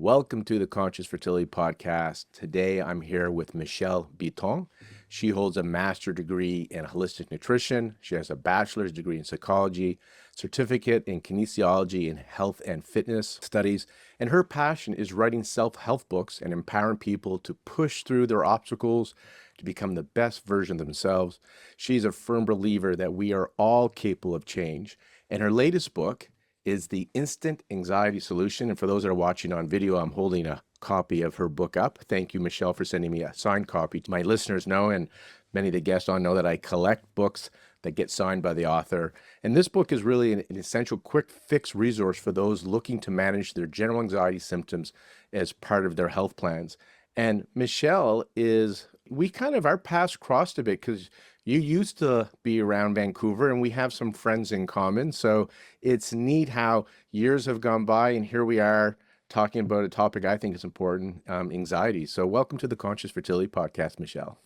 Welcome to the Conscious Fertility Podcast. Today I'm here with Michelle Biton. She holds a master's degree in holistic nutrition. She has a bachelor's degree in psychology, certificate in kinesiology and health and fitness studies. And her passion is writing self-help books and empowering people to push through their obstacles to become the best version of themselves. She's a firm believer that we are all capable of change. And her latest book is The Instant Anxiety Solution. And for those that are watching on video, I'm holding a copy of her book up. Thank you, Michelle, for sending me a signed copy. My listeners know, and many of the guests on know, that I collect books that get signed by the author. And this book is really an essential quick fix resource for those looking to manage their general anxiety symptoms as part of their health plans. And Michelle our paths crossed a bit because you used to be around Vancouver and we have some friends in common. So it's neat how years have gone by and here we are talking about a topic I think is important, anxiety. So welcome to the Conscious Fertility Podcast, Michelle.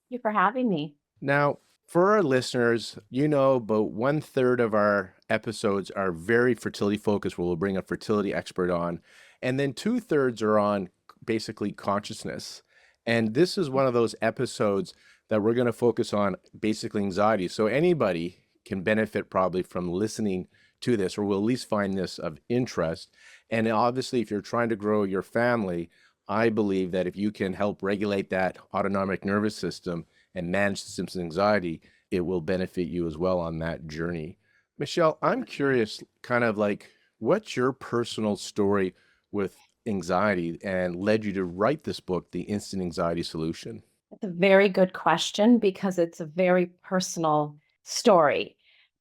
Thank you for having me. Now, for our listeners, about 1/3 of our episodes are very fertility focused, where we'll bring a fertility expert on. And then 2/3 are on basically consciousness. And this is one of those episodes that we're going to focus on basically anxiety. So anybody can benefit probably from listening to this, or will at least find this of interest. And obviously, if you're trying to grow your family, I believe that if you can help regulate that autonomic nervous system and manage the symptoms of anxiety, it will benefit you as well on that journey. Michelle, I'm curious, what's your personal story with anxiety and led you to write this book, The Instant Anxiety Solution? It's a very good question because it's a very personal story.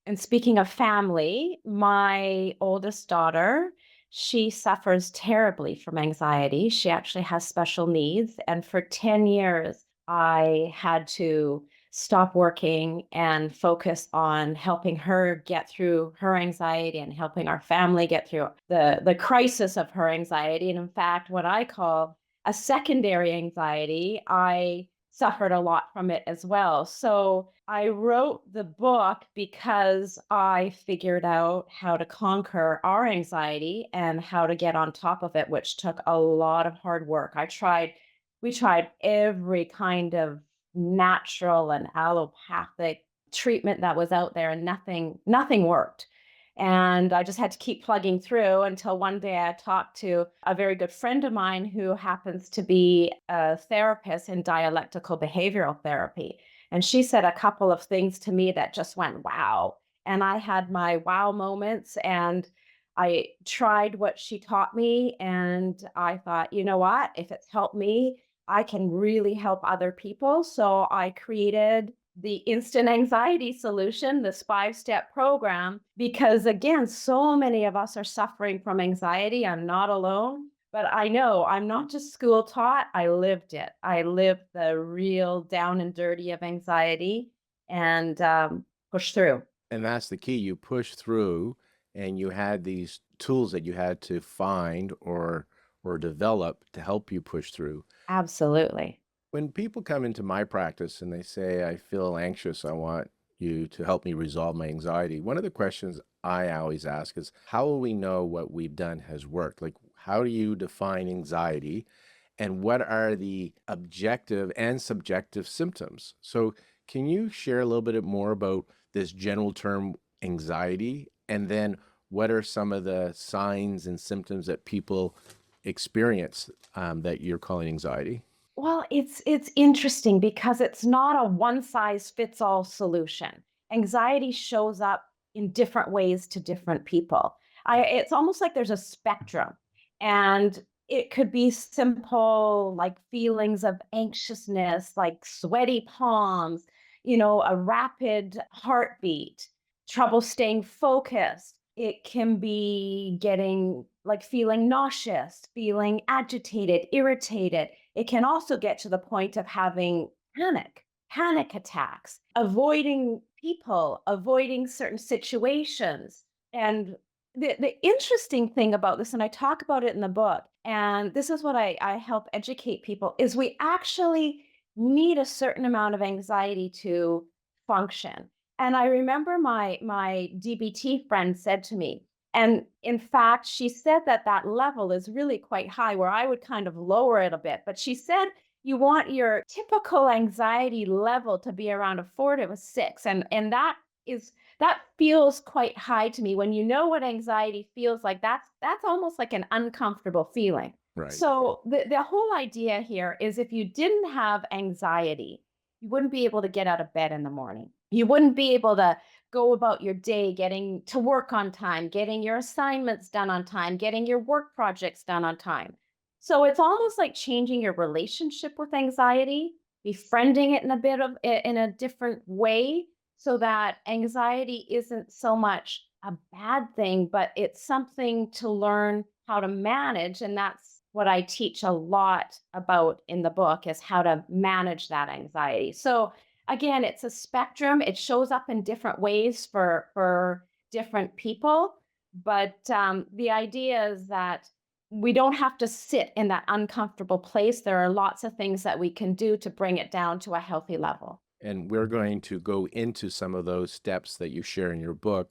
And speaking of family, my oldest daughter, she suffers terribly from anxiety. She actually has special needs. And for 10 years, I had to stop working and focus on helping her get through her anxiety and helping our family get through the crisis of her anxiety. And in fact, what I call a secondary anxiety, I suffered a lot from it as well. So I wrote the book because I figured out how to conquer our anxiety and how to get on top of it, which took a lot of hard work. We tried every kind of natural and allopathic treatment that was out there, and nothing worked. And I just had to keep plugging through until one day I talked to a very good friend of mine who happens to be a therapist in dialectical behavioral therapy. And she said a couple of things to me that just went, wow. And I had my wow moments and I tried what she taught me. And I thought, you know what? If it's helped me, I can really help other people. So I created the Instant Anxiety Solution, this 5-step program, because again, so many of us are suffering from anxiety. I'm not alone, but I know I'm not just school taught. I lived it. I lived the real down and dirty of anxiety and pushed through. And that's the key. You push through and you had these tools that you had to find or develop to help you push through. Absolutely. When people come into my practice and they say, I feel anxious, I want you to help me resolve my anxiety, one of the questions I always ask is, how will we know what we've done has worked? Like, how do you define anxiety? And what are the objective and subjective symptoms? So can you share a little bit more about this general term anxiety? And then what are some of the signs and symptoms that people experience that you're calling anxiety? Well, it's interesting because it's not a one size fits all solution. Anxiety shows up in different ways to different people. It's almost like there's a spectrum, and it could be simple, like feelings of anxiousness, like sweaty palms, a rapid heartbeat, trouble staying focused. It can be getting like feeling nauseous, feeling agitated, irritated. It can also get to the point of having panic attacks, avoiding people, avoiding certain situations. And the interesting thing about this, and I talk about it in the book, and this is what I help educate people, is we actually need a certain amount of anxiety to function. And I remember my DBT friend said to me, And in fact, she said that that level is really quite high, where I would kind of lower it a bit. But she said you want your typical anxiety level to be around a 4 to a 6. And that feels quite high to me. When you know what anxiety feels like, that's almost like an uncomfortable feeling. Right. So the whole idea here is, if you didn't have anxiety, you wouldn't be able to get out of bed in the morning. You wouldn't be able to go about your day, getting to work on time, getting your assignments done on time, getting your work projects done on time. So it's almost like changing your relationship with anxiety, befriending it in a different way, so that anxiety isn't so much a bad thing, but it's something to learn how to manage. And that's what I teach a lot about in the book, is how to manage that anxiety. So again, it's a spectrum. It shows up in different ways for different people. But the idea is that we don't have to sit in that uncomfortable place. There are lots of things that we can do to bring it down to a healthy level. And we're going to go into some of those steps that you share in your book.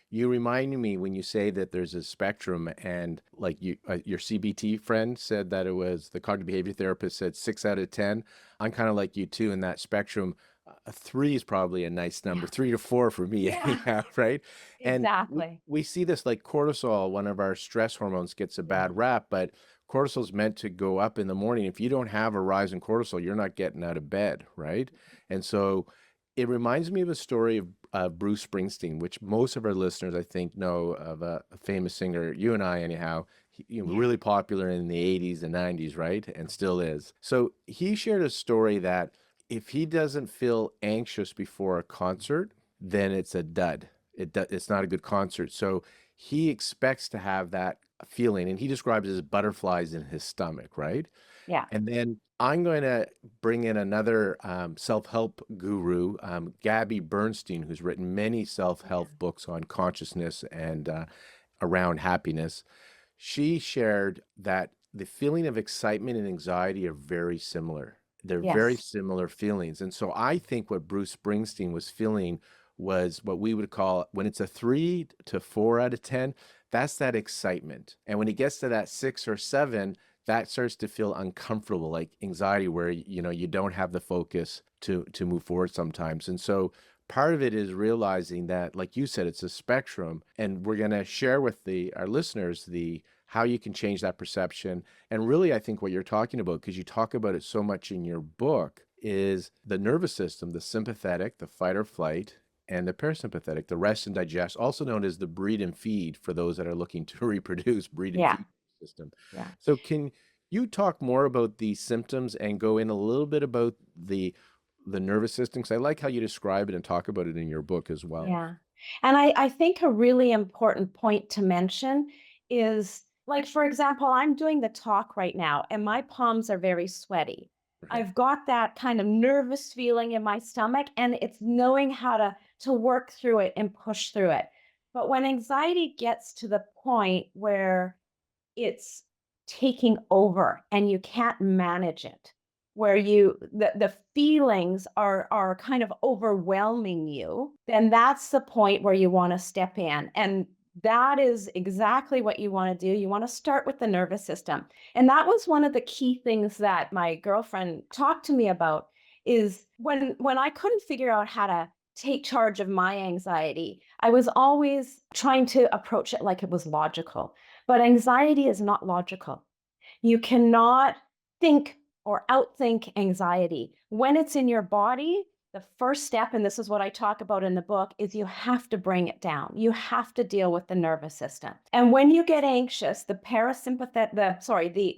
You reminded me when you say that there's a spectrum, and like your CBT friend said that it was, the cognitive behavior therapist said 6 out of 10. I'm kind of like you too in that spectrum. A 3 is probably a nice number, Yeah. 3 to 4 for me, Yeah. anyhow, right? And Exactly. we see this, like cortisol, one of our stress hormones, gets a bad rap, but cortisol is meant to go up in the morning. If you don't have a rise in cortisol, you're not getting out of bed, right? And so it reminds me of a story of Bruce Springsteen, which most of our listeners, I think, know of, a famous singer, you and I anyhow, really popular in the 80s and 90s, right? And still is. So he shared a story that if he doesn't feel anxious before a concert, then it's a dud. It's not a good concert. So he expects to have that feeling, and he describes it as butterflies in his stomach, right? Yeah. And then I'm going to bring in another self-help guru, Gabby Bernstein, who's written many self-help books on consciousness and around happiness. She shared that the feeling of excitement and anxiety are very similar. They're very Yes. similar feelings. And so I think what Bruce Springsteen was feeling was what we would call, when it's a 3 to 4 out of 10, that's that excitement. And when it gets to that 6 or 7, that starts to feel uncomfortable, like anxiety, where you don't have the focus to move forward sometimes. And so part of it is realizing that, like you said, it's a spectrum, and we're going to share with our listeners how you can change that perception. And really, I think what you're talking about, because you talk about it so much in your book, is the nervous system, the sympathetic, the fight or flight, and the parasympathetic, the rest and digest, also known as the breed and feed for those that are looking to reproduce, breed and Yeah. feed system. Yeah. So can you talk more about these symptoms and go in a little bit about the nervous system? Because I like how you describe it and talk about it in your book as well. Yeah. And I think a really important point to mention is, like, for example, I'm doing the talk right now and my palms are very sweaty. Right. I've got that kind of nervous feeling in my stomach, and it's knowing how to work through it and push through it. But when anxiety gets to the point where it's taking over and you can't manage it, where the feelings are kind of overwhelming you, then that's the point where you want to step in. And that is exactly what you want to do. You want to start with the nervous system. And that was one of the key things that my girlfriend talked to me about, is when I couldn't figure out how to take charge of my anxiety, I was always trying to approach it like it was logical. But anxiety is not logical. You cannot think or outthink anxiety. When it's in your body, the first step, and this is what I talk about in the book, is you have to bring it down. You have to deal with the nervous system. And when you get anxious, the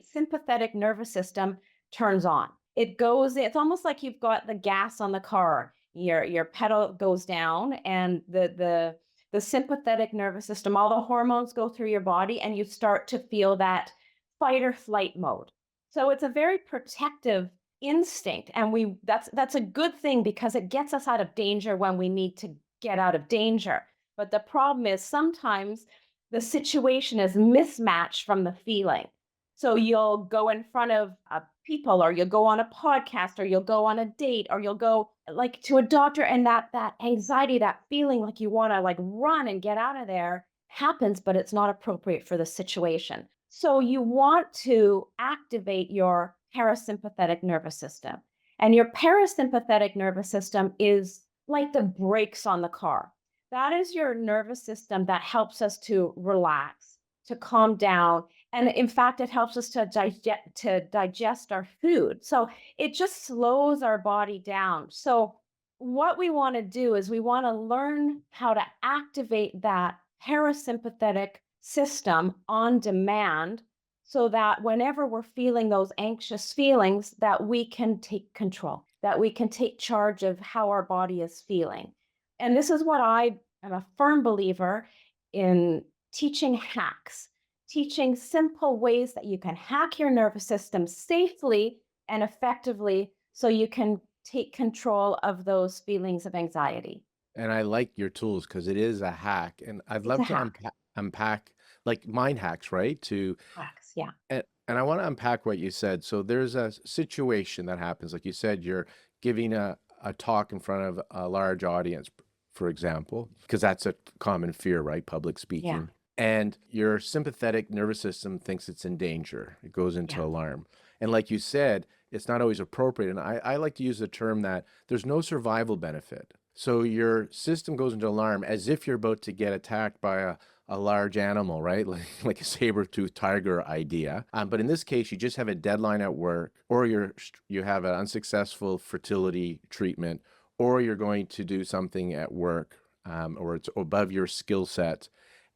sympathetic nervous system turns on. It's almost like you've got the gas on the car. Your pedal goes down, and the sympathetic nervous system, all the hormones go through your body, and you start to feel that fight or flight mode. So it's a very protective instinct, and that's a good thing, because it gets us out of danger when we need to get out of danger. But the problem is, sometimes the situation is mismatched from the feeling. So you'll go in front of people, or you'll go on a podcast, or you'll go on a date, or you'll go to a doctor, and that anxiety, that feeling like you want to run and get out of there, happens, but it's not appropriate for the situation. So you want to activate your parasympathetic nervous system. And your parasympathetic nervous system is like the brakes on the car. That is your nervous system that helps us to relax, to calm down. And in fact, it helps us to digest our food. So it just slows our body down. So what we want to do is we want to learn how to activate that parasympathetic system on demand so that whenever we're feeling those anxious feelings that we can take control, that we can take charge of how our body is feeling. And this is what I am a firm believer in: teaching hacks, teaching simple ways that you can hack your nervous system safely and effectively so you can take control of those feelings of anxiety. And I like your tools because it is a hack. And I'd It's a love to hack. unpack like mind hacks, right? Hacks, yeah. And I want to unpack what you said. So there's a situation that happens. Like you said, you're giving a talk in front of a large audience, for example, because that's a common fear, right? Public Yeah. speaking. And your sympathetic nervous system thinks it's in danger. It goes into Yeah. alarm. And like you said, it's not always appropriate. And I like to use the term that there's no survival benefit. So your system goes into alarm as if you're about to get attacked by a large animal, right? Like a saber-toothed tiger idea. But in this case, you just have a deadline at work, or you have an unsuccessful fertility treatment, or you're going to do something at work, or it's above your skill set,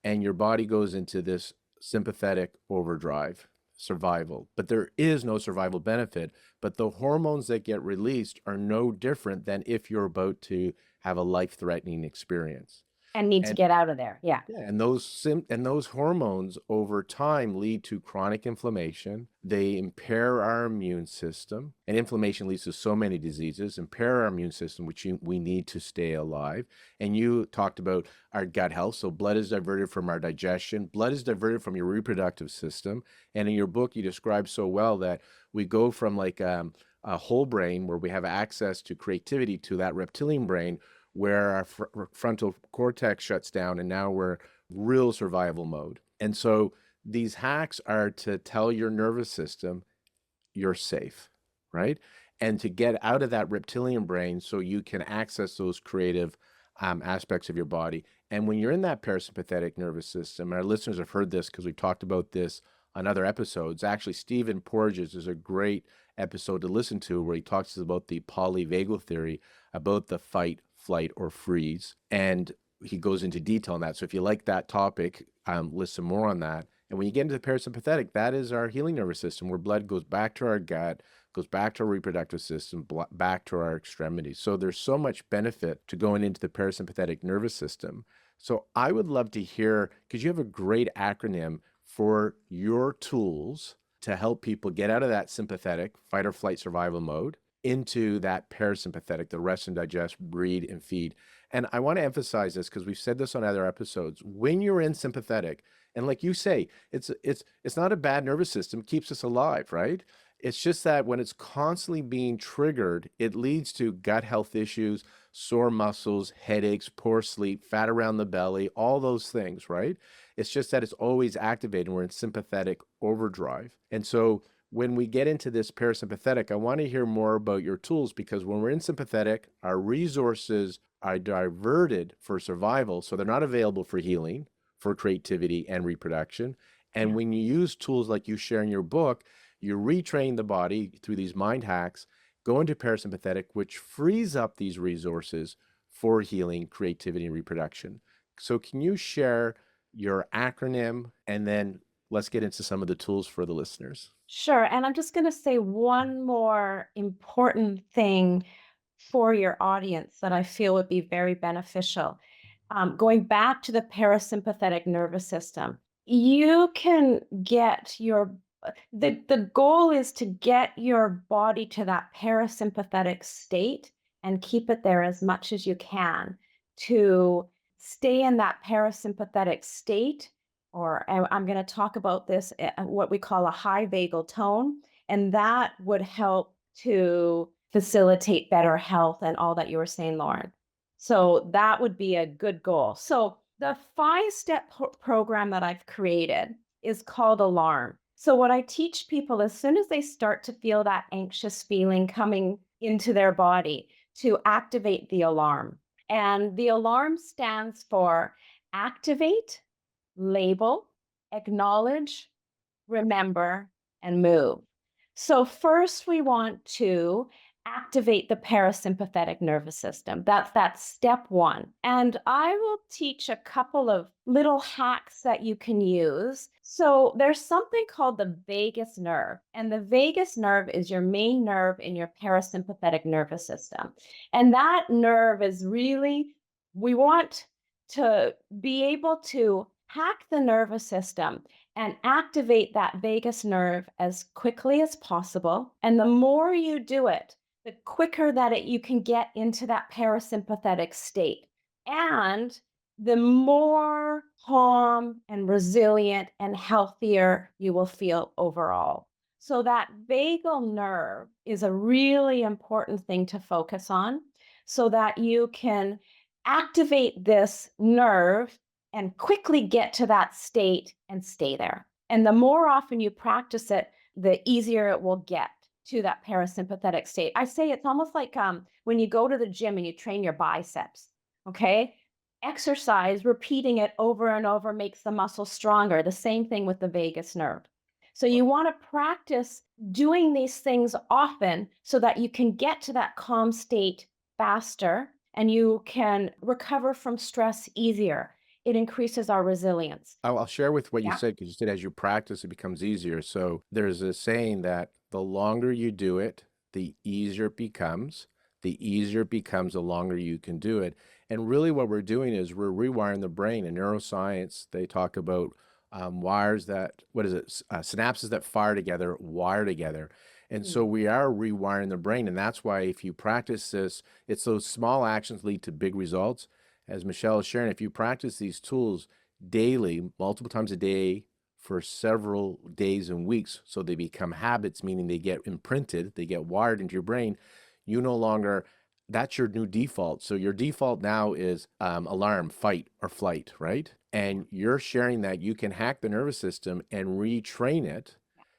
and your body goes into this sympathetic overdrive, survival. But there is no survival benefit. But the hormones that get released are no different than if you're about to have a life-threatening experience. And need to And get out of there. Yeah. yeah, and those hormones over time lead to chronic inflammation. They impair our immune system, and inflammation leads to so many diseases. Impair our immune system, which we need to stay alive. And you talked about our gut health. So blood is diverted from our digestion. Blood is diverted from your reproductive system. And in your book, you describe so well that we go from like a whole brain where we have access to creativity to that reptilian brain where our frontal cortex shuts down, and now we're real survival mode. And so these hacks are to tell your nervous system you're safe, right? And to get out of that reptilian brain so you can access those creative aspects of your body. And when you're in that parasympathetic nervous system, and our listeners have heard this because we talked about this on other episodes. Actually, Stephen Porges is a great episode to listen to where he talks about the polyvagal theory, about the fight, flight, or freeze. And he goes into detail on that. So if you like that topic, listen more on that. And when you get into the parasympathetic, that is our healing nervous system where blood goes back to our gut, goes back to our reproductive system, back to our extremities. So there's so much benefit to going into the parasympathetic nervous system. So I would love to hear, because you have a great acronym for your tools to help people get out of that sympathetic fight or flight survival mode into that parasympathetic, the rest and digest, breathe and feed. And I want to emphasize this because we've said this on other episodes. When you're in sympathetic, and like you say, it's not a bad nervous system, it keeps us alive, right? It's just that when it's constantly being triggered, it leads to gut health issues, sore muscles, headaches, poor sleep, fat around the belly, all those things, right? It's just that it's always activated. We're in sympathetic overdrive. And so when we get into this parasympathetic, I want to hear more about your tools, because when we're in sympathetic, our resources are diverted for survival. So they're not available for healing, for creativity and reproduction. And Yeah. when you use tools like you share in your book, you retrain the body through these mind hacks, go into parasympathetic, which frees up these resources for healing, creativity, and reproduction. So can you share your acronym, and then let's get into some of the tools for the listeners? Sure. And I'm just going to say one more important thing for your audience that I feel would be very beneficial. Going back to the parasympathetic nervous system, you can get the goal is to get your body to that parasympathetic state and keep it there as much as you can to stay in that parasympathetic state. Or I'm going to talk about this, what we call a high vagal tone, and that would help to facilitate better health and all that you were saying, Lauren. So that would be a good goal. So The 5-step program that I've created is called Alarm. So, what I teach people as soon as they start to feel that anxious feeling coming into their body, to activate the alarm. And the alarm stands for activate, label, acknowledge, remember, and move. So, first, we want to activate the parasympathetic nervous system. That's step one. And I will teach a couple of little hacks that you can use. So, there's something called the vagus nerve, and the vagus nerve is your main nerve in your parasympathetic nervous system. And that nerve is really, we want to be able to hack the nervous system and activate that vagus nerve as quickly as possible. And the more you do it, the quicker that you can get into that parasympathetic state. And the more calm and resilient and healthier you will feel overall. So, that vagal nerve is a really important thing to focus on so that you can activate this nerve and quickly get to that state and stay there. And the more often you practice it, the easier it will get to that parasympathetic state. I say it's almost like when you go to the gym and you train your biceps, okay? Exercise, repeating it over and over makes the muscle stronger. The same thing with the vagus nerve. So you want to practice doing these things often so that you can get to that calm state faster and you can recover from stress easier. It increases our resilience. I'll share with what you Yeah. said, because you said as you practice, it becomes easier. So there's a saying that the longer you do it, the easier it becomes. The easier it becomes, the longer you can do it. And really what we're doing is we're rewiring the brain. In neuroscience, they talk about wires that, what is it? Synapses that fire together, wire together. And so Mm. we are rewiring the brain. And that's why if you practice this, it's those small actions lead to big results. As Michelle is sharing, if you practice these tools daily, multiple times a day for several days and weeks, so they become habits, meaning they get imprinted, they get wired into your brain, you no longer, that's your new default. So your default now is alarm, fight, or flight, right? And you're sharing that you can hack the nervous system and retrain it.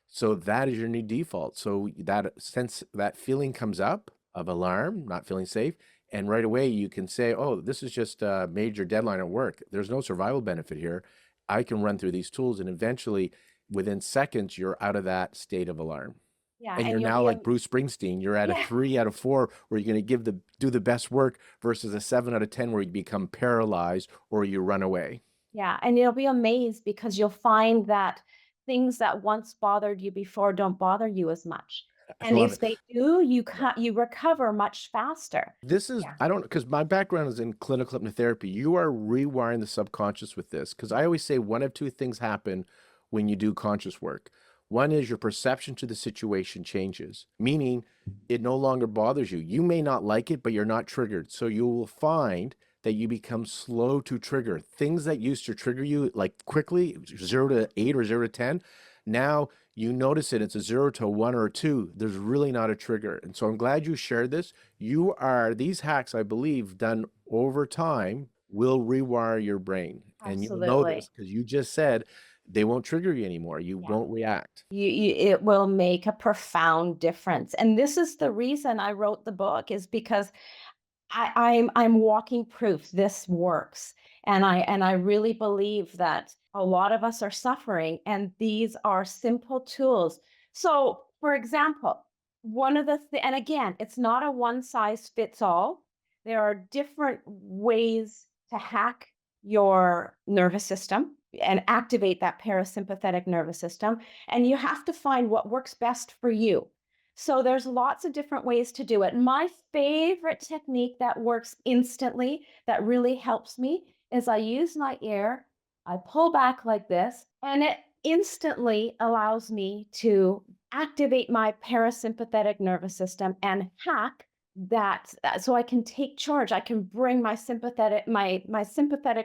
So that is your new default. So that sense, that feeling comes up of alarm, not feeling safe, and right away you can say, oh, this is just a major deadline at work. There's no survival benefit here. I can run through these tools, and eventually within seconds, you're out of that state of alarm. Yeah, And and you're you'll now be like Bruce Springsteen. You're at a yeah. 3 out of 4 where you're going to do the best work versus a 7 out of 10 where you become paralyzed or you run away. Yeah, and you'll be amazed because you'll find that things that once bothered you before don't bother you as much. I And love if it. they do, Yeah. you recover much faster. This is, Yeah. I don't, because my background is in clinical hypnotherapy. You are rewiring the subconscious with this. Because I always say one of two things happen when you do conscious work. One is your perception to the situation changes, meaning it no longer bothers you. You may not like it, but you're not triggered. So you will find that you become slow to trigger. Things that used to trigger you like quickly, 0 to 8 or 0 to 10, now you notice it, it's a 0 to 1 or a 2. There's really not a trigger. And so I'm glad you shared this. These hacks, I believe, done over time will rewire your brain. And you'll know this Absolutely. because you just said they won't trigger you anymore. You Yeah. won't react. It will make a profound difference. And this is the reason I wrote the book is because I'm walking proof this works. And I really believe that a lot of us are suffering, and these are simple tools. So, for example, and again, it's not a one size fits all. There are different ways to hack your nervous system and activate that parasympathetic nervous system. And you have to find what works best for you. So there's lots of different ways to do it. My favorite technique that works instantly, that really helps me, is I use my ear, I pull back like this, and it instantly allows me to activate my parasympathetic nervous system and hack so I can take charge. I can bring my sympathetic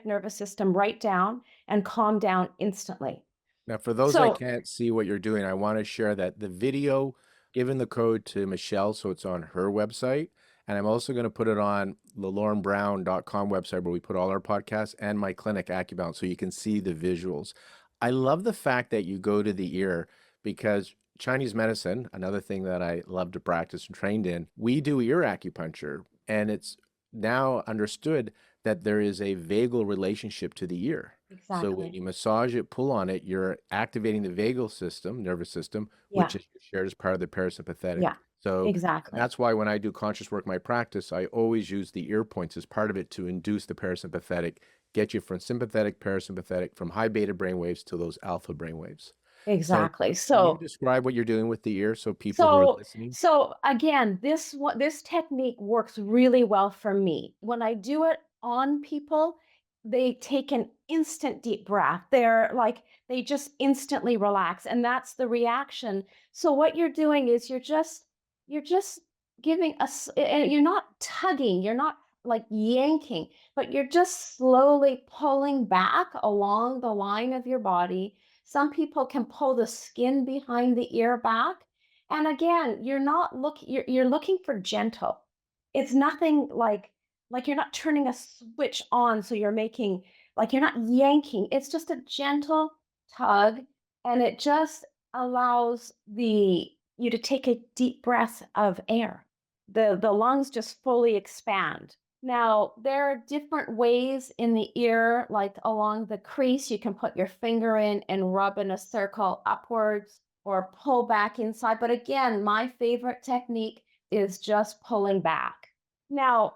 nervous system right down and calm down instantly. Now, for those that So can't see what you're doing, I want to share that the video, given the code to Michelle, so it's on her website, And I'm also going to put it on the lornebrown.com website where we put all our podcasts and my clinic, AcuBalance, so you can see the visuals. I love the fact that you go to the ear because Chinese medicine, another thing that I love to practice and trained in, we do ear acupuncture. And it's now understood that there is a vagal relationship to the ear. So when Exactly. you massage it, pull on it, you're activating the vagal system, nervous system, Yeah. which is shared as part of the parasympathetic. Yeah. So Exactly. that's why when I do conscious work, my practice, I always use the ear points as part of it to induce the parasympathetic, get you from sympathetic, parasympathetic, from high beta brainwaves to those alpha brainwaves. So Exactly. can you So describe what you're doing with the ear so people who are So, listening? so again, this technique works really well for me. When I do it on people, they take an instant deep breath. They're like they just instantly relax, and that's the reaction. So what you're doing is you're just giving us, and you're not tugging, you're not like yanking, but you're just slowly pulling back along the line of your body. Some people can pull the skin behind the ear back, and again, you're looking for gentle. It's nothing like you're not turning a switch on, so you're making like you're not yanking. It's just a gentle tug, and it just allows the you to take a deep breath of air. The lungs just fully expand. Now, there are different ways in the ear, like along the crease, you can put your finger in and rub in a circle upwards or pull back inside. But again, my favorite technique is just pulling back. Now,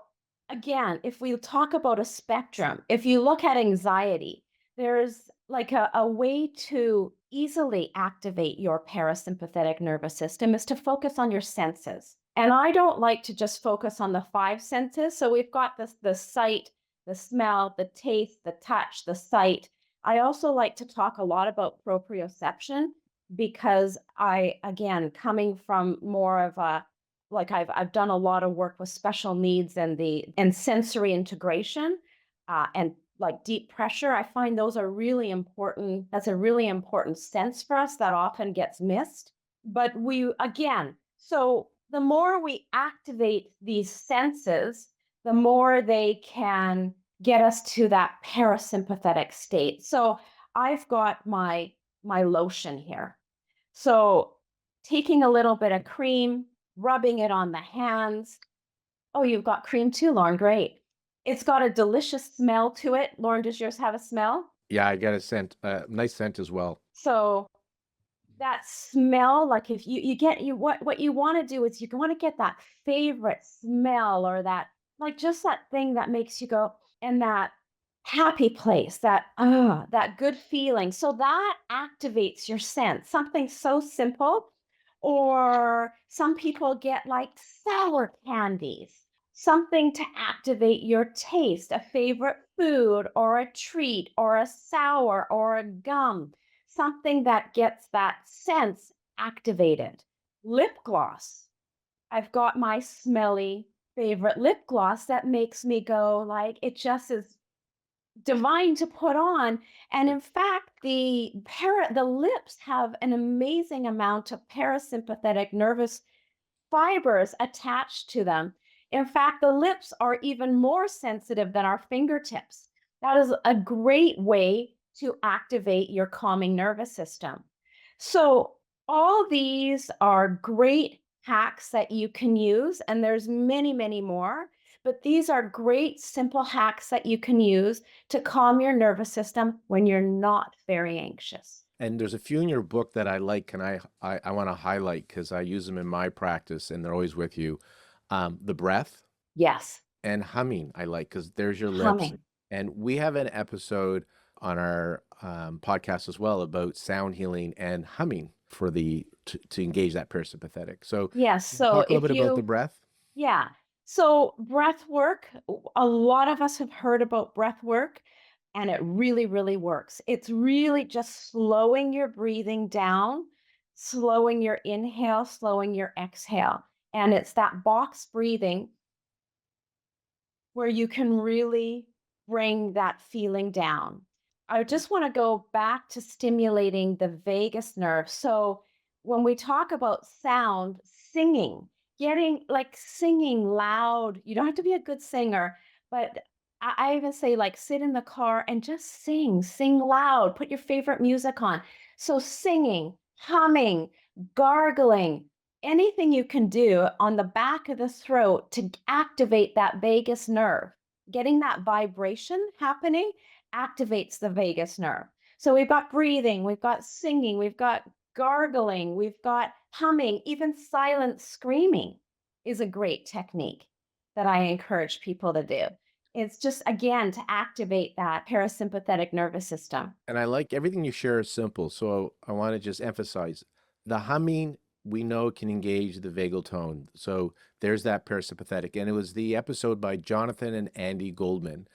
again, if we talk about a spectrum, if you look at anxiety, there's like a way to easily activate your parasympathetic nervous system is to focus on your senses. And I don't like to just focus on the five senses. So we've got the sight, the smell, the taste, the touch, the sight. I also like to talk a lot about proprioception because again, coming from more of a like I've done a lot of work with special needs and the and sensory integration, and like deep pressure. I find those are really important. That's a really important sense for us that often gets missed. But we again, so the more we activate these senses, the more they can get us to that parasympathetic state. So I've got my lotion here. So taking a little bit of cream, rubbing it on the hands. Oh, you've got cream too, Lauren. Great. It's got a delicious smell to it. Lauren, does yours have a smell? Yeah, I get a scent, nice scent as well. So that smell, like if you get you what you want to do is you want to get that favorite smell or that like just that thing that makes you go and that happy place, that good feeling. So that activates your sense. Something so simple. Or some people get like sour candies, something to activate your taste, a favorite food or a treat or a sour or a gum, something that gets that sense activated. Lip gloss. I've got my smelly favorite lip gloss that makes me go like it just is divine to put on. And in fact, the lips have an amazing amount of parasympathetic nervous fibers attached to them. In fact, the lips are even more sensitive than our fingertips. That is a great way to activate your calming nervous system. So, all these are great hacks that you can use, and there's many, many more. But these are great, simple hacks that you can use to calm your nervous system when you're not very anxious. And there's a few in your book that I like, and I want to highlight because I use them in my practice and they're always with you. The breath Yes, and humming, I like because there's your lips. humming. And we have an episode on our podcast as well about sound healing and humming for to engage that parasympathetic. So, Yes. can you So talk a little if bit about the you breath? Yeah. So breath work, a lot of us have heard about breath work, and it really, really works. It's really just slowing your breathing down, slowing your inhale, slowing your exhale. And it's that box breathing where you can really bring that feeling down. I just want to go back to stimulating the vagus nerve. So, when we talk about sound, singing getting like singing loud. You don't have to be a good singer, but I even say like sit in the car and just sing loud, put your favorite music on. So singing, humming, gargling, anything you can do on the back of the throat to activate that vagus nerve. Getting that vibration happening activates the vagus nerve. So we've got breathing, we've got singing, we've got gargling, we've got humming, even silent screaming is a great technique that I encourage people to do. It's just, again, to activate that parasympathetic nervous system. And I like everything you share is simple. So I want to just emphasize the humming we know can engage the vagal tone. So there's that parasympathetic. And it was the episode by Jonathan and Andy Goldman.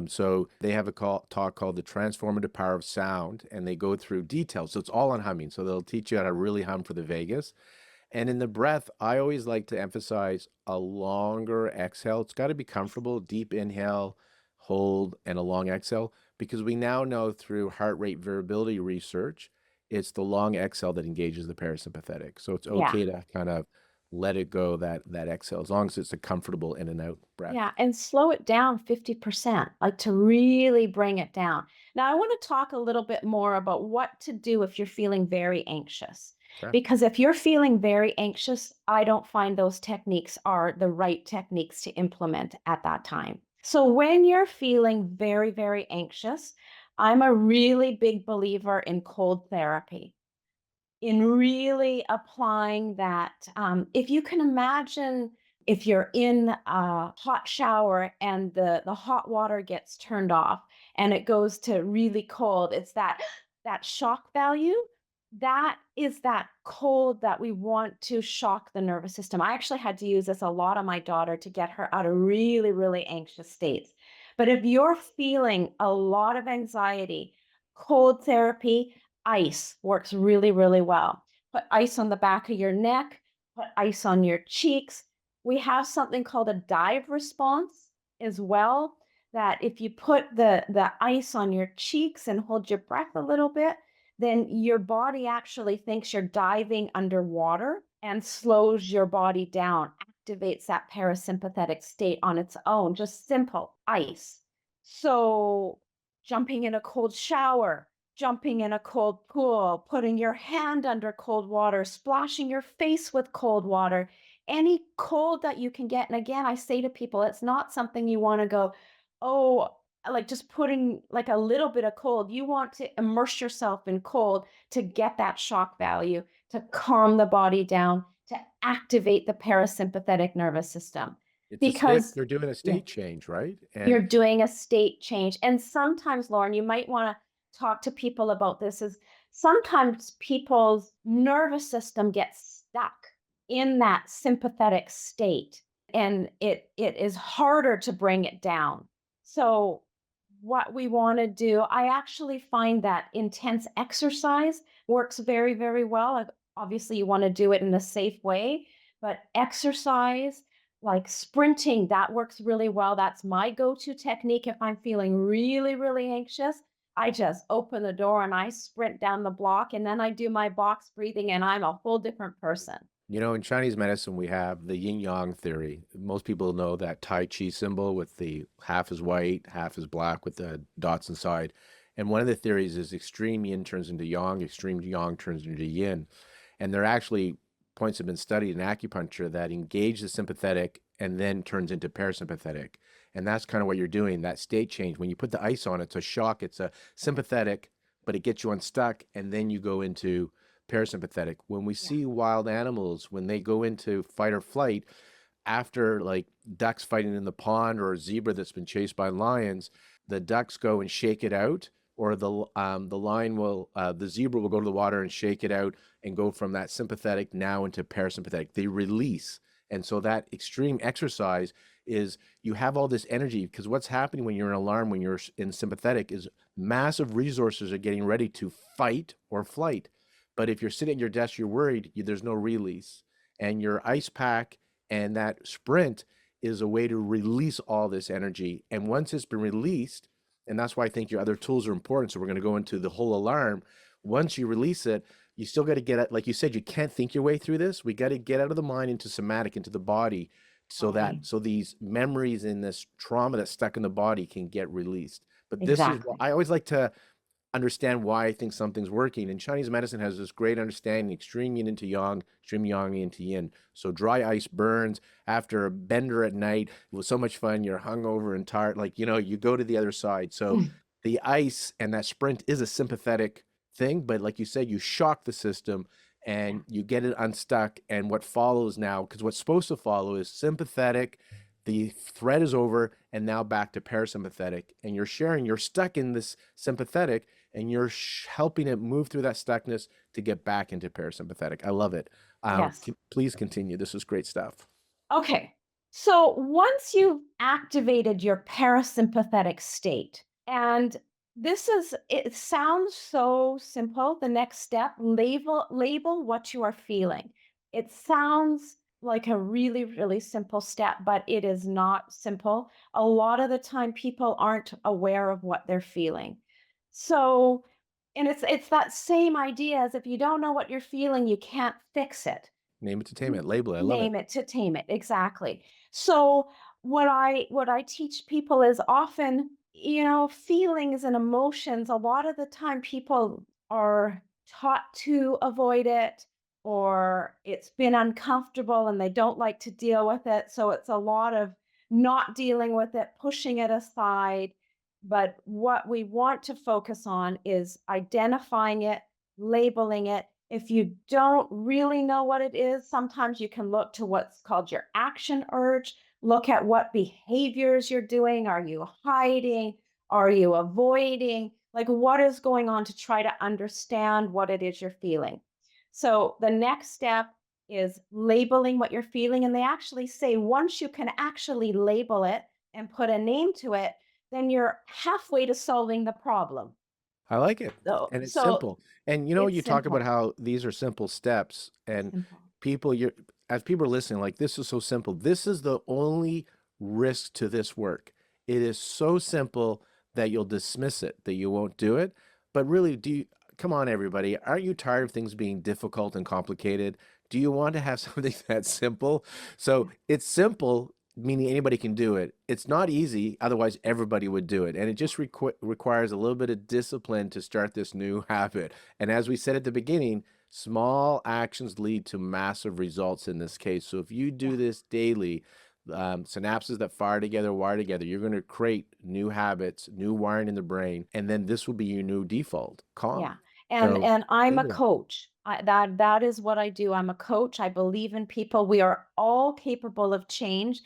So they have a talk called The Transformative Power of Sound, and they go through details. So it's all on humming. So they'll teach you how to really hum for the vagus. And in the breath, I always like to emphasize a longer exhale. It's got to be comfortable, deep inhale, hold, and a long exhale, because we now know through heart rate variability research, it's the long exhale that engages the parasympathetic. So it's Yeah. okay to kind of let it go, that exhale, as long as it's a comfortable in and out breath. Yeah, and slow it down 50%, like to really bring it down. Now, I want to talk a little bit more about what to do if you're feeling very anxious. Okay. Because if you're feeling very anxious, I don't find those techniques are the right techniques to implement at that time. So, when you're feeling very, very anxious, I'm a really big believer in cold therapy, in really applying that. If you can imagine, if you're in a hot shower and the hot water gets turned off and it goes to really cold, it's that shock value. That is that cold that we want to shock the nervous system. I actually had to use this a lot on my daughter to get her out of really, really anxious states. But if you're feeling a lot of anxiety, cold therapy, ice works really, really well. Put ice on the back of your neck, put ice on your cheeks. We have something called a dive response as well, that if you put the ice on your cheeks and hold your breath a little bit, then your body actually thinks you're diving underwater and slows your body down, activates that parasympathetic state on its own, just simple ice. So, jumping in a cold shower, jumping in a cold pool, putting your hand under cold water, splashing your face with cold water, any cold that you can get. And again, I say to people, it's not something you want to go, oh, like just putting like a little bit of cold. You want to immerse yourself in cold to get that shock value, to calm the body down, to activate the parasympathetic nervous system. It's a state, Because you're doing a yeah, state change, right? you're And doing a state change. And sometimes, Lauren, you might want to talk to people about this is sometimes people's nervous system gets stuck in that sympathetic state and it is harder to bring it down. So what we want to do, I actually find that intense exercise works very, very well. Obviously, you want to do it in a safe way, but exercise like sprinting, that works really well. That's my go-to technique if I'm feeling really, really anxious. I just open the door and I sprint down the block and then I do my box breathing and I'm a whole different person. you know, in Chinese medicine, we have the yin yang theory. Most people know that Tai Chi symbol with the half is white, half is black with the dots inside. And one of the theories is extreme yin turns into yang, extreme yang turns into yin. And there are actually points have been studied in acupuncture that engage the sympathetic and then turns into parasympathetic. And that's kind of what you're doing, that state change. When you put the ice on, it's a shock, it's a sympathetic, but it gets you unstuck, and then you go into parasympathetic. When we Yeah. see wild animals, when they go into fight or flight, after like ducks fighting in the pond or a zebra that's been chased by lions, the ducks go and shake it out, or the lion will the zebra will go to the water and shake it out and go from that sympathetic now into parasympathetic. They release, and so that extreme exercise is you have all this energy because what's happening when you're in alarm, when you're in sympathetic, is massive resources are getting ready to fight or flight. But if you're sitting at your desk, you're worried, there's no release. And your ice pack and that sprint is a way to release all this energy. And once it's been released, and that's why I think your other tools are important. So we're going to go into the whole alarm. Once you release it, you still got to get at, like you said, you can't think your way through this. We got to get out of the mind into somatic, into the body, Totally. so these memories and this trauma that's stuck in the body can get released. But this is what Exactly. I always like to understand, why I think something's working. And Chinese medicine has this great understanding, extreme yin into yang, extreme yang into yin. So dry ice burns after a bender at night. It was so much fun. You're hungover and tired. Like, you go to the other side. So the ice and that sprint is a sympathetic thing. But like you said, you shock the system Yeah. and you get it unstuck. And what follows now, because what's supposed to follow is sympathetic. The thread is over, and now back to parasympathetic. And you're stuck in this sympathetic, and you're helping it move through that stuckness to get back into parasympathetic. I love it. Yes. Please continue. This is great stuff. Okay. So once you've activated your parasympathetic state, and it sounds so simple. The next step, label what you are feeling. It sounds like a really, really simple step, but it is not simple. A lot of the time people aren't aware of what they're feeling. So, and it's that same idea as if you don't know what you're feeling, you can't fix it. Name it to tame it. Label it. I love it. Name it to tame it, exactly. So what I teach people is often, feelings and emotions, a lot of the time people are taught to avoid it, or it's been uncomfortable and they don't like to deal with it. So it's a lot of not dealing with it, pushing it aside. But what we want to focus on is identifying it, labeling it. If you don't really know what it is, sometimes you can look to what's called your action urge. Look at what behaviors you're doing. Are you hiding? Are you avoiding? Like, what is going on, to try to understand what it is you're feeling? So, the next step is labeling what you're feeling. And they actually say once you can actually label it and put a name to it, then you're halfway to solving the problem. I like it. So, And it's so simple. And it's you talk about simple. how these are simple steps, and Simple. people, as people are listening, like, this is so simple. This is the only risk to this work. It is so simple that you'll dismiss it, that you won't do it. But really, come on, everybody. Aren't you tired of things being difficult and complicated? Do you want to have something that's simple? So it's simple, meaning anybody can do it. It's not easy, otherwise everybody would do it. And it just requires a little bit of discipline to start this new habit. And as we said at the beginning, small actions lead to massive results in this case. So if you Yeah. do this daily, synapses that fire together, wire together, you're going to create new habits, new wiring in the brain, and then this will be your new default, Yeah. calm. And So and I'm a label it. coach. That is what I do. I'm a coach. I believe in people. We are all capable of change.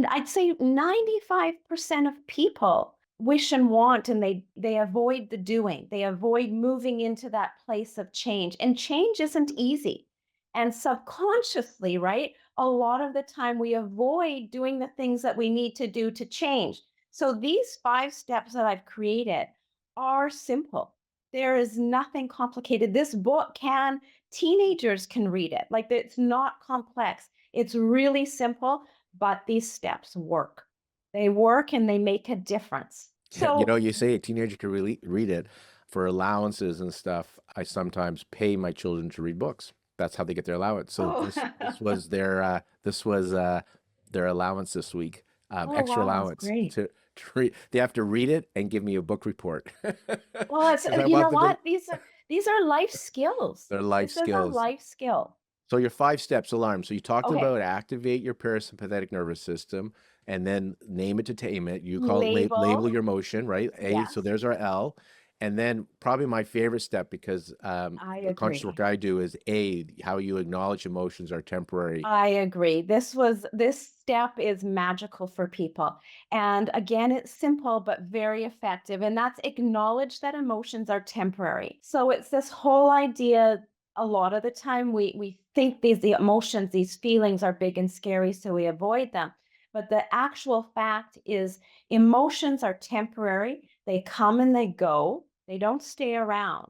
I'd say 95% of people wish and want, and they avoid the doing. They avoid moving into that place of change. And change isn't easy. And subconsciously, right? A lot of the time we avoid doing the things that we need to do to change. So these 5 steps that I've created are simple. There is nothing complicated. This book teenagers can read it. Like, it's not complex. It's really simple, but these steps work. They work and they make a difference. Yeah, So, you say a teenager can really read it. For allowances and stuff, I sometimes pay my children to read books. That's how they get their allowance. So oh, this was their allowance this week, oh extra wow, that's allowance great. to read. They have to read it and give me a book report Well, it's because I you know want them to. what? These are life skills. Their life This is a skills. life skill. So your 5 steps alarm. So you talked Okay. about activate your parasympathetic nervous system, and then name it to tame it. You call it label Label. your emotion, right? A. So Yes, there's our L. And then probably my favorite step, because I the conscious agree. work I do, is A, how you acknowledge emotions are temporary. I agree. This step is magical for people. And again, it's simple but very effective. And that's acknowledge that emotions are temporary. So it's this whole idea, a lot of the time we think the emotions, these feelings are big and scary, so we avoid them. But the actual fact is emotions are temporary. They come and they go. They don't stay around.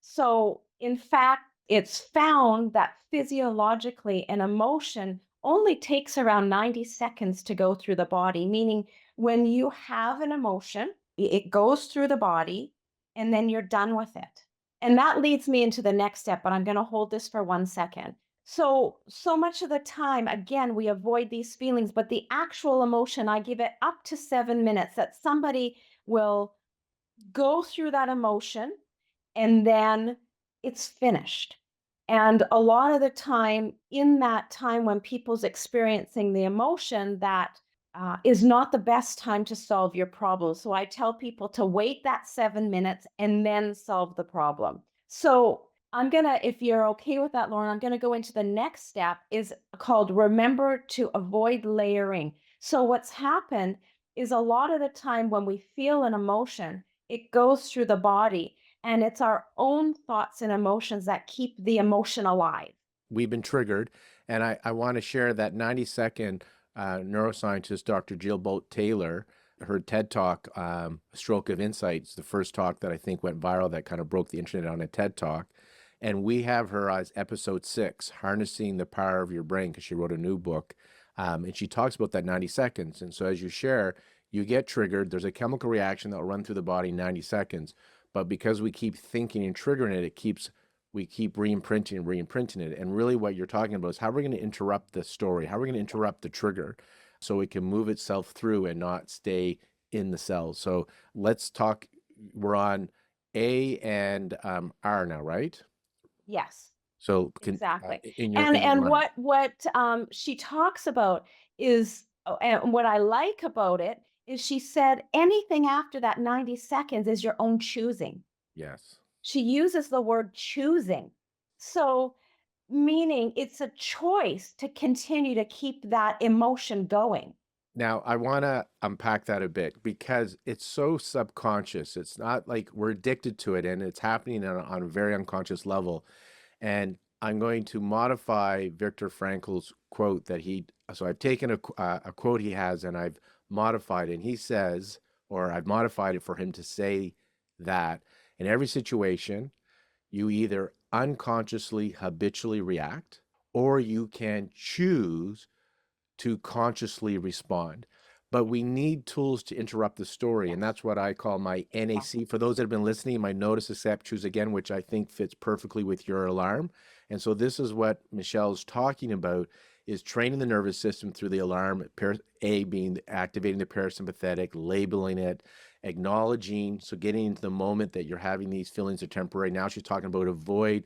So, in fact, it's found that physiologically an emotion only takes around 90 seconds to go through the body, meaning when you have an emotion, it goes through the body and then you're done with it. And that leads me into the next step, but I'm going to hold this for 1 second. So much of the time, again, we avoid these feelings, but the actual emotion, I give it up to 7 minutes that somebody will go through that emotion and then it's finished. And a lot of the time, in that time when people's experiencing the emotion, that is not the best time to solve your problem. So I tell people to wait that 7 minutes and then solve the problem. So I'm gonna, if you're okay with that, Lauren, I'm gonna go into the next step is called remember to avoid layering. So what's happened is a lot of the time when we feel an emotion, it goes through the body and it's our own thoughts and emotions that keep the emotion alive. We've been triggered. And I want to share that 90-second neuroscientist, Dr. Jill Bolt Taylor, her TED Talk, Stroke of Insights, the first talk that I think went viral that kind of broke the internet on a TED Talk. And we have her as episode 6, Harnessing the Power of Your Brain, because she wrote a new book. And she talks about that 90 seconds. And so as you share, you get triggered. There's a chemical reaction that will run through the body in 90 seconds. But because we keep thinking and triggering it, we keep re-imprinting it. And really what you're talking about is how we're going to interrupt the story, how we're going to interrupt the trigger so it can move itself through and not stay in the cells. So let's talk, we're on A and R now, right? Yes. So Exactly. in your And mind. what she talks about is and what I like about it is she said anything after that 90 seconds is your own choosing. Yes. She uses the word choosing. So meaning it's a choice to continue to keep that emotion going. Now, I want to unpack that a bit because it's so subconscious. It's not like we're addicted to it and it's happening on a very unconscious level. And I'm going to modify Viktor Frankl's quote so I've taken a quote he has and I've modified it. And he says, or I've modified it for him to say that in every situation, you either unconsciously, habitually react, or you can choose to consciously respond. But we need tools to interrupt the story. And Yes. that's what I call my NAC. For those that have been listening, my notice, accept, choose again, which I think fits perfectly with your alarm. And so this is what Michelle's talking about, is training the nervous system through the alarm, A being activating the parasympathetic, labeling it, acknowledging, so getting into the moment that you're having these feelings are temporary. Now she's talking about avoid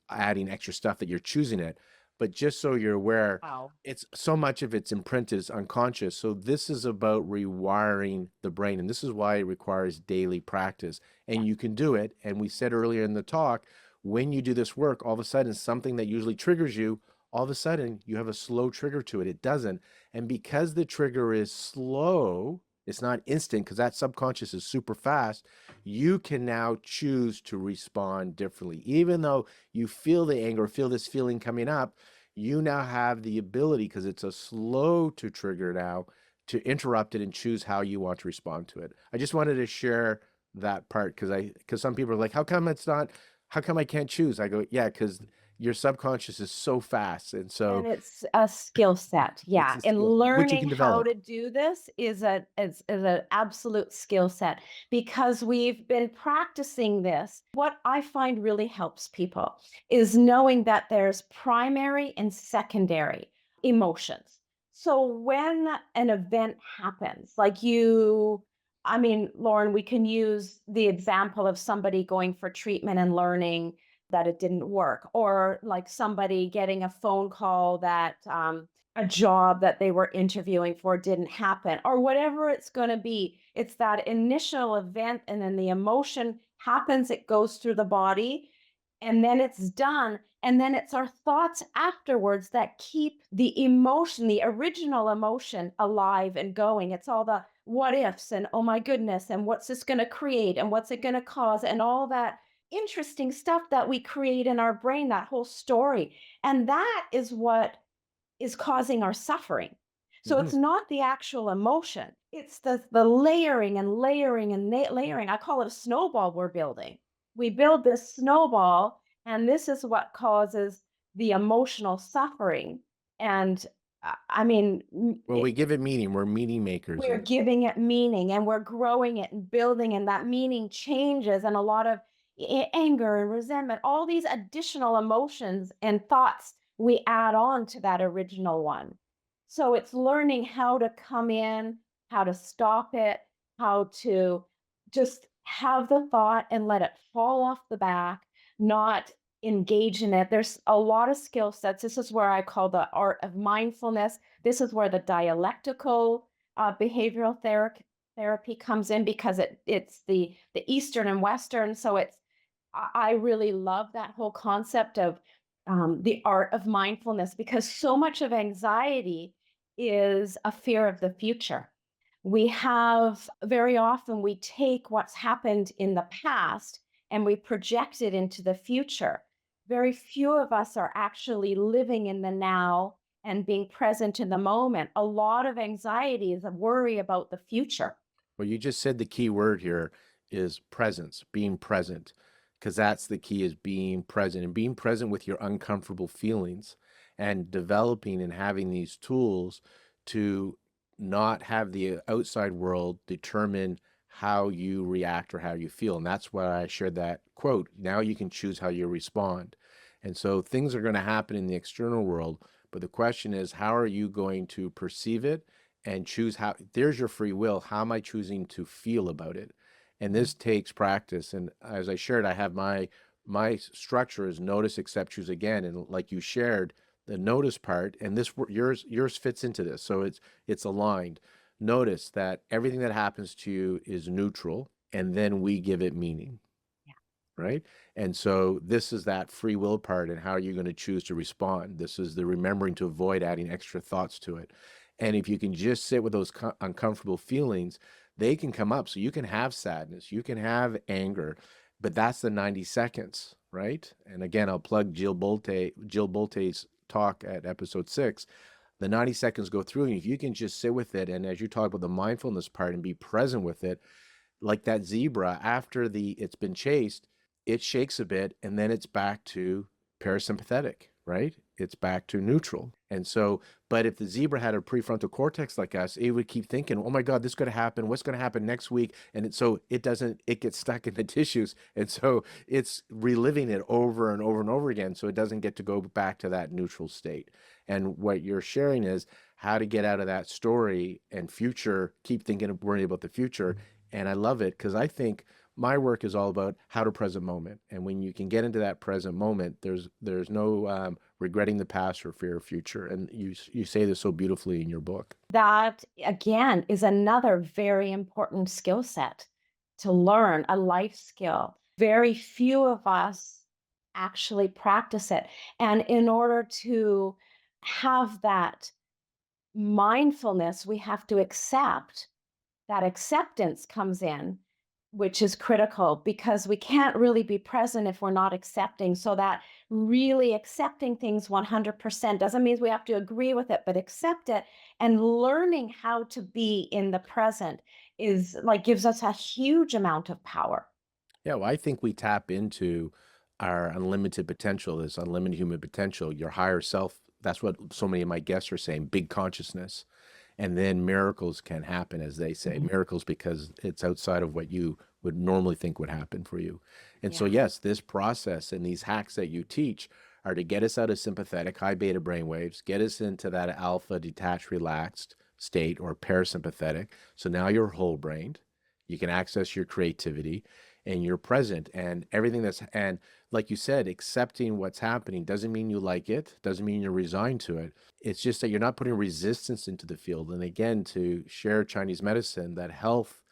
adding extra stuff that you're choosing it. But just so you're aware, Wow. it's so much of it's imprinted, it's unconscious. So this is about rewiring the brain. And this is why it requires daily practice. And you can do it. And we said earlier in the talk, when you do this work, all of a sudden something that usually triggers you, all of a sudden you have a slow trigger to it. It doesn't. And because the trigger is slow, it's not instant because that subconscious is super fast, you can now choose to respond differently. Even though you feel the anger, feel this feeling coming up, you now have the ability, because it's a slow to trigger now, to interrupt it and choose how you want to respond to it. I just wanted to share that part because some people are like, how come I can't choose? I go, yeah, because your subconscious is so fast. And so And it's a skill set. it's Yeah. a And skill which you learning can how develop. to do this is an absolute skill set because we've been practicing this. What I find really helps people is knowing that there's primary and secondary emotions. So when an event happens, I mean, Lauren, we can use the example of somebody going for treatment and learning that it didn't work, or like somebody getting a phone call that a job that they were interviewing for didn't happen, or whatever it's going to be. It's that initial event, and then the emotion happens, it goes through the body, and then it's done. And then it's our thoughts afterwards that keep the emotion, the original emotion, alive and going. It's all the what ifs and oh my goodness, and what's this going to create, and what's it going to cause, and all that interesting stuff that we create in our brain, that whole story. And that is what is causing our suffering. So Mhm. it's not the actual emotion. It's the layering and layering and layering. I call it a snowball we're building. We build this snowball, and this is what causes the emotional suffering. And I mean, Well, we give it meaning. We're meaning makers. we're And giving it meaning and we're growing it and building, and that meaning changes. And a lot of anger and resentment, all these additional emotions and thoughts we add on to that original one. So it's learning how to come in, how to stop it, how to just have the thought and let it fall off the back, not engage in it. There's a lot of skill sets. This is where I call the art of mindfulness. This is where the dialectical behavioral therapy comes in, because it's the Eastern and Western. So I really love that whole concept of the art of mindfulness, because so much of anxiety is a fear of the future. We have very often we take what's happened in the past and we project it into the future. Very few of us are actually living in the now and being present in the moment. A lot of anxiety is a worry about the future. Well, you just said the key word here is presence, being present, because that's the key, is being present and being present with your uncomfortable feelings and developing and having these tools to not have the outside world determine how you react or how you feel. And that's why I shared that quote. Now you can choose how you respond. And so things are going to happen in the external world, but the question is, how are you going to perceive it and choose how? There's your free will. How am I choosing to feel about it? And this takes practice. And as I shared, I have my structure is notice, accept, choose again. And like you shared, the notice part, and this yours fits into this, so it's aligned. Notice that everything that happens to you is neutral, and then we give it meaning, Yeah. right? And so this is that free will part, and how you're going to choose to respond. This is the remembering to avoid adding extra thoughts to it. And if you can just sit with those uncomfortable feelings, they can come up. So you can have sadness, you can have anger, but that's the 90 seconds, right? And again, I'll plug Jill Bolte's talk at episode 6. The 90 seconds go through, and if you can just sit with it, and as you talk about the mindfulness part and be present with it, like that zebra, after it's been chased, it shakes a bit, and then it's back to parasympathetic, right? It's back to neutral. And so, but if the zebra had a prefrontal cortex like us, it would keep thinking, oh my God, this is going to happen. What's going to happen next week? And so it gets stuck in the tissues. And so it's reliving it over and over and over again. So it doesn't get to go back to that neutral state. And what you're sharing is how to get out of that story and keep thinking of worrying about the future. And I love it, because I think my work is all about how to present moment. And when you can get into that present moment, there's no regretting the past or fear of future. And you say this so beautifully in your book. That, again, is another very important skill set to learn, a life skill. Very few of us actually practice it. And in order to have that mindfulness, we have to accept. That acceptance comes in, which is critical, because we can't really be present if we're not accepting. So that really accepting things 100% doesn't mean we have to agree with it, but accept it, and learning how to be in the present is like gives us a huge amount of power. Yeah, well, I think we tap into our unlimited potential, this unlimited human potential, your higher self. That's what so many of my guests are saying, big consciousness. And then miracles can happen, as they say, Mhm. miracles, because it's outside of what you would normally think would happen for you. And so, Yeah. yes, this process and these hacks that you teach are to get us out of sympathetic, high beta brainwaves, get us into that alpha, detached, relaxed state, or parasympathetic. So now you're whole brained. You can access your creativity and you're present, and and like you said, accepting what's happening doesn't mean you like it, doesn't mean you're resigned to it. It's just that you're not putting resistance into the field. And again, to share Chinese medicine, that health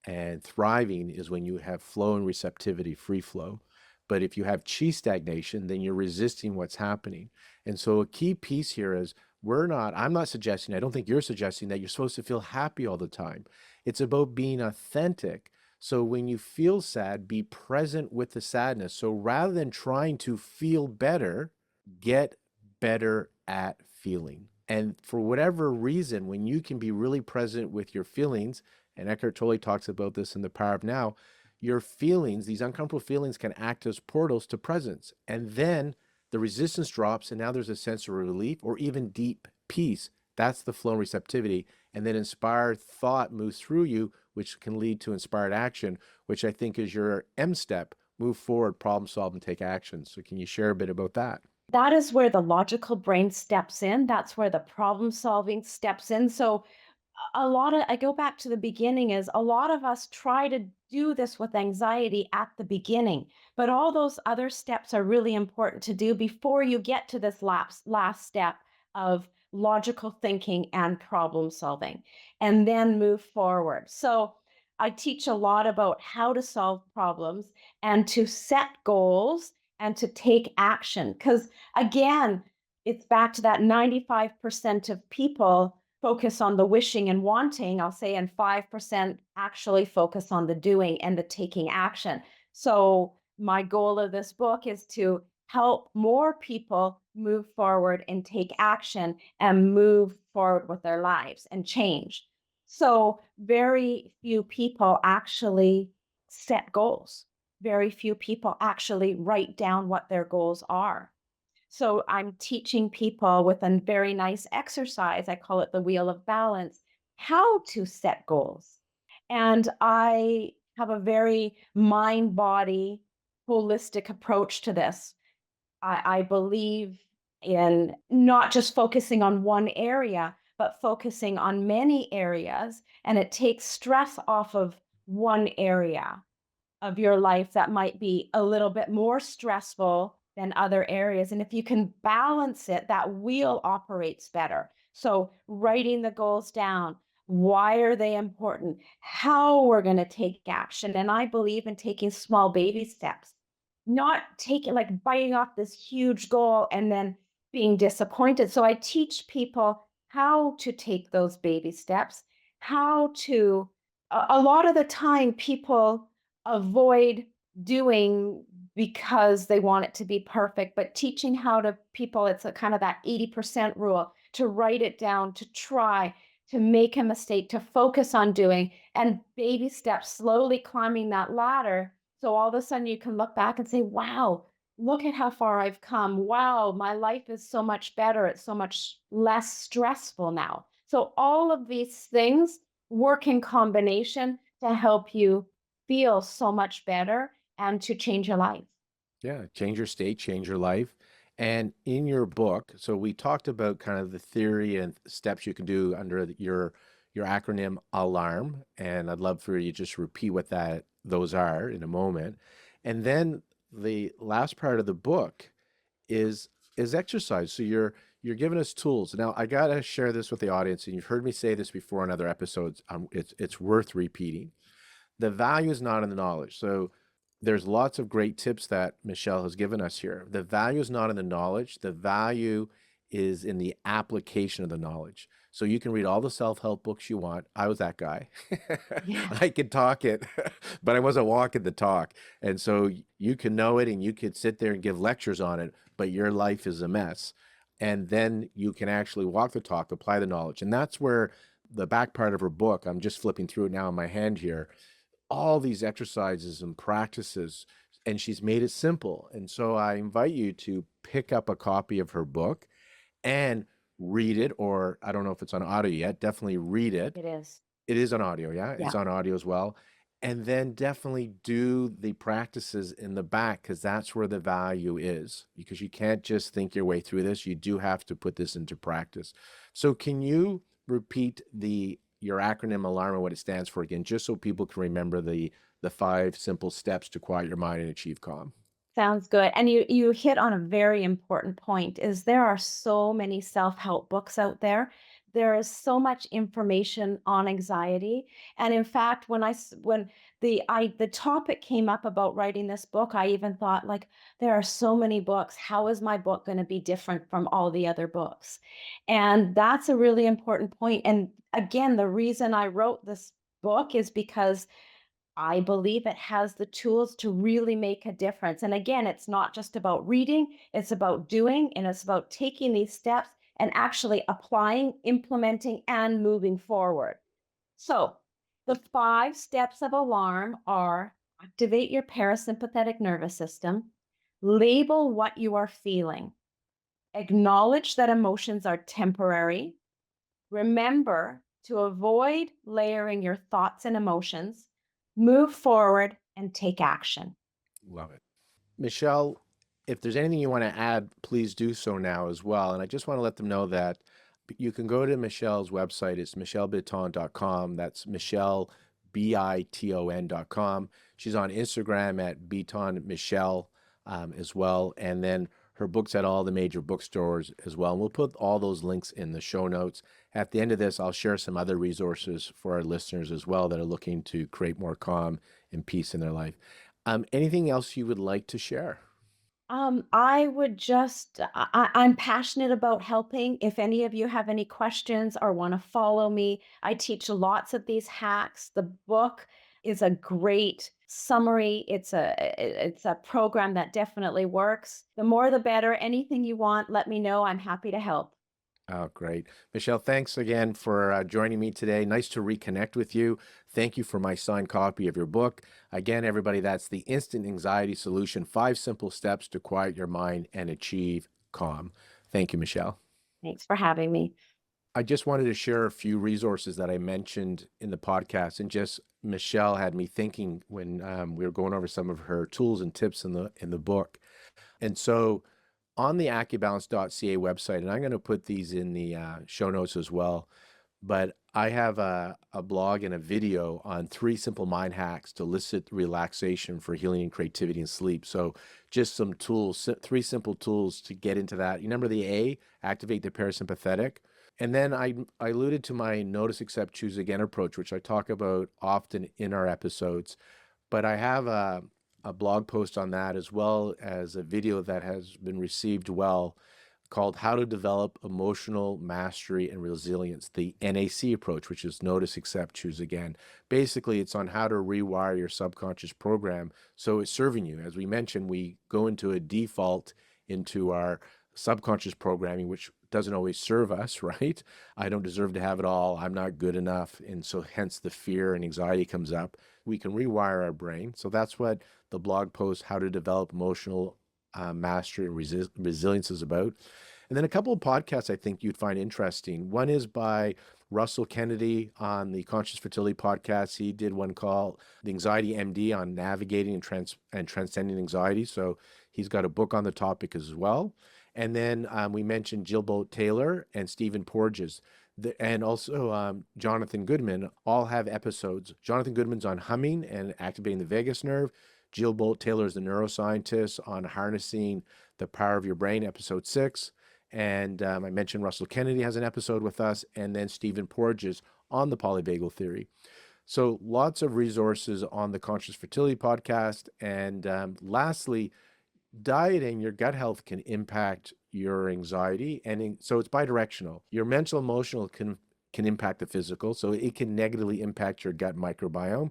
and thriving is when you have flow and receptivity, free flow. But if you have chi stagnation, then you're resisting what's happening. And so a key piece here is I'm not suggesting, I don't think you're suggesting that you're supposed to feel happy all the time. It's about being authentic. So when you feel sad, be present with the sadness. So rather than trying to feel better, get better at feeling. And for whatever reason, when you can be really present with your feelings, and Eckhart Tolle talks about this in The Power of Now, your feelings, these uncomfortable feelings, can act as portals to presence. And then the resistance drops, and now there's a sense of relief or even deep peace. That's the flow and receptivity. And then inspired thought moves through you, which can lead to inspired action, which I think is your M step, move forward, problem solve, and take action. So can you share a bit about that? That is where the logical brain steps in. That's where the problem solving steps in. So a lot of I go back to the beginning is a lot of us try to do this with anxiety at the beginning, but all those other steps are really important to do before you get to this last step of logical thinking and problem solving, and then move forward. So I teach a lot about how to solve problems and to set goals and to take action. Because again, it's back to that 95% of people focus on the wishing and wanting, I'll say, and 5% actually focus on the doing and the taking action. So, my goal of this book is to help more people move forward and take action and move forward with their lives and change. So, very few people actually set goals. Very few people actually write down what their goals are. So I'm teaching people with a very nice exercise. I call it the wheel of balance, how to set goals. And I have a very mind body holistic approach to this. I believe in not just focusing on one area, but focusing on many areas. And it takes stress off of one area of your life that might be a little bit more stressful than other areas. And if you can balance it, that wheel operates better. So, writing the goals down, why are they important? How we're going to take action. And I believe in taking small baby steps, not taking like biting off this huge goal and then being disappointed. So, I teach people how to take those baby steps, how to, a lot of the time, people avoid doing because they want it to be perfect, but teaching how to people, it's a kind of that 80% rule, to write it down, to try, to make a mistake, to focus on doing, and baby steps, slowly climbing that ladder. So all of a sudden you can look back and say, wow, look at how far I've come. Wow, my life is so much better. It's so much less stressful now. So all of these things work in combination to help you feel so much better and to change your life. Yeah, change your state, change your life. And in your book, so we talked about kind of the theory and steps you can do under your acronym ALARM, and I'd love for you to just repeat what that those are in a moment. And then the last part of the book is exercise. So you're giving us tools. Now I gotta share this with the audience, and you've heard me say this before in other episodes. It's worth repeating. The value is not in the knowledge. So there's lots of great tips that Michelle has given us here. The value is not in the knowledge. The value is in the application of the knowledge. So you can read all the self-help books you want. I was that guy. Yeah. I could talk it, but I wasn't walking the talk. And so you can know it and you could sit there and give lectures on it, but your life is a mess. And then you can actually walk the talk, apply the knowledge. And that's where the back part of her book, I'm just flipping through it now in my hand here, all these exercises and practices, and she's made it simple. And so I invite you to pick up a copy of her book and read it, or I don't know if it's on audio yet, definitely read it. It is. It is on audio, yeah? It's Yeah. on audio as well. And then definitely do the practices in the back, because that's where the value is. Because you can't just think your way through this. You do have to put this into practice. So can you repeat your acronym ALARM and what it stands for again, just so people can remember the 5 simple steps to quiet your mind and achieve calm? Sounds good. And you hit on a very important point is there are so many self-help books out there. There is so much information on anxiety. And in fact, when the topic came up about writing this book, I even thought like there are so many books. How is my book going to be different from all the other books? And that's a really important point. And again, the reason I wrote this book is because I believe it has the tools to really make a difference. And again, it's not just about reading, it's about doing, and it's about taking these steps and actually applying, implementing, and moving forward. So, the 5 steps of alarm are activate your parasympathetic nervous system, label what you are feeling, acknowledge that emotions are temporary, remember to avoid layering your thoughts and emotions, move forward, and take action. Love it. Michelle, if there's anything you want to add, please do so now as well. And I just want to let them know that you can go to Michelle's website. It's michellebiton.com. That's Michelle, Biton.com. She's on Instagram at Biton Michelle as well. And then her book's at all the major bookstores as well. And we'll put all those links in the show notes. At the end of this, I'll share some other resources for our listeners as well that are looking to create more calm and peace in their life. Anything else you would like to share? I would just, I'm passionate about helping. If any of you have any questions or want to follow me, I teach lots of these hacks. The book is a great summary. It's a program that definitely works. The more the better. Anything you want, let me know. I'm happy to help. Oh, great. Michelle, thanks again for joining me today. Nice to reconnect with you. Thank you for my signed copy of your book. Again, everybody, that's The Instant Anxiety Solution, 5 Simple Steps to Quiet Your Mind and Achieve Calm. Thank you, Michelle. Thanks for having me. I just wanted to share a few resources that I mentioned in the podcast, and just Michelle had me thinking when we were going over some of her tools and tips in the book. And so on the AccuBalance.ca website, and I'm going to put these in the show notes as well, but I have a blog and a video on 3 simple mind hacks to elicit relaxation for healing and creativity and sleep. So just some tools, 3 simple tools to get into that. You remember the A, activate the parasympathetic. And then I alluded to my notice, accept, choose again approach, which I talk about often in our episodes. But I have a blog post on that, as well as a video that has been received well, called How to Develop Emotional Mastery and Resilience, the NAC approach, which is notice, accept, choose again. Basically, it's on how to rewire your subconscious program so it's serving you. As we mentioned, we go into a default into our subconscious programming, which doesn't always serve us, right? I don't deserve to have it all. I'm not good enough. And so hence the fear and anxiety comes up. We can rewire our brain. So that's what the blog post, How to Develop Emotional Mastery and Resilience, is about. And then a couple of podcasts I think you'd find interesting. One is by Russell Kennedy on the Conscious Fertility Podcast. He did one called The Anxiety MD on navigating and transcending anxiety. So he's got a book on the topic as well. And then we mentioned Jill Bolt Taylor and Stephen Porges, and also Jonathan Goodman, all have episodes. Jonathan Goodman's on humming and activating the vagus nerve. Jill Bolt Taylor is the neuroscientist on harnessing the power of your brain, episode 6. And I mentioned Russell Kennedy has an episode with us, and then Stephen Porges on the polyvagal theory. So lots of resources on the Conscious Fertility Podcast. And lastly, diet and your gut health can impact your anxiety, and so it's bidirectional. Your mental, emotional can impact the physical, so it can negatively impact your gut microbiome,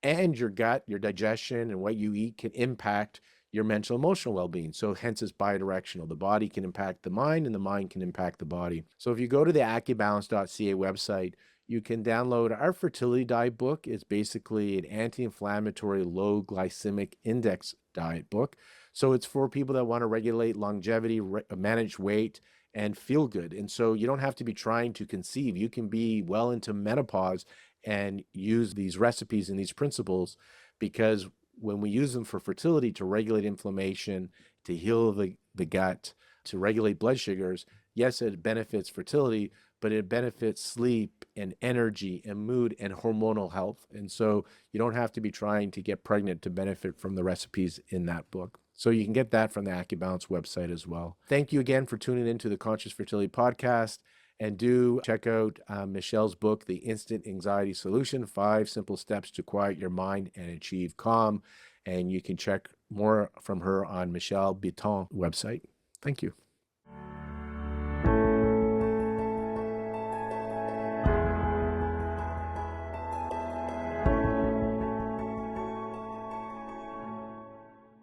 and your gut, your digestion, and what you eat can impact your mental, emotional well-being. So hence it's bidirectional. The body can impact the mind, and the mind can impact the body. So if you go to the AccuBalance.ca website, you can download our fertility diet book. It's basically an anti-inflammatory, low glycemic index diet book. So it's for people that want to regulate longevity, manage weight, and feel good. And so you don't have to be trying to conceive. You can be well into menopause and use these recipes and these principles, because when we use them for fertility, to regulate inflammation, to heal the gut, to regulate blood sugars, yes, it benefits fertility, but it benefits sleep and energy and mood and hormonal health. And so you don't have to be trying to get pregnant to benefit from the recipes in that book. So you can get that from the AccuBalance website as well. Thank you again for tuning into the Conscious Fertility Podcast. And do check out Michelle's book, The Instant Anxiety Solution, 5 Simple Steps to Quiet Your Mind and Achieve Calm. And you can check more from her on Michelle Biton website. Thank you.